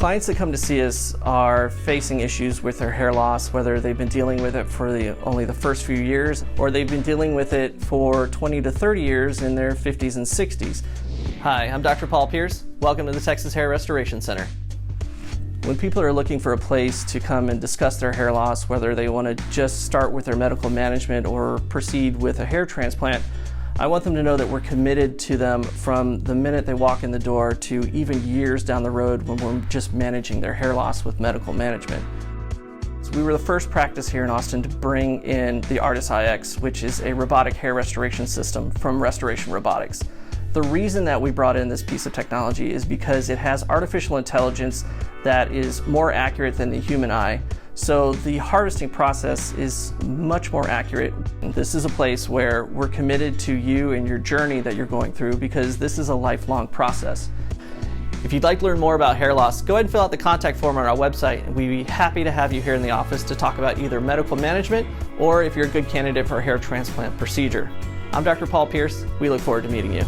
Clients that come to see us are facing issues with their hair loss, whether they've been dealing with it for only the first few years, or they've been dealing with it for 20 to 30 years in their 50s and 60s. Hi, I'm Dr. Paul Pearce. Welcome to the Texas Hair Restoration Center. When people are looking for a place to come and discuss their hair loss, whether they want to just start with their medical management or proceed with a hair transplant, I want them to know that we're committed to them from the minute they walk in the door to even years down the road when we're just managing their hair loss with medical management. So we were the first practice here in Austin to bring in the Artis iX, which is a robotic hair restoration system from Restoration Robotics. The reason that we brought in this piece of technology is because it has artificial intelligence that is more accurate than the human eye. So the harvesting process is much more accurate. This is a place where we're committed to you and your journey that you're going through because this is a lifelong process. If you'd like to learn more about hair loss, go ahead and fill out the contact form on our website, and we'd be happy to have you here in the office to talk about either medical management or if you're a good candidate for a hair transplant procedure. I'm Dr. Paul Pearce. We look forward to meeting you.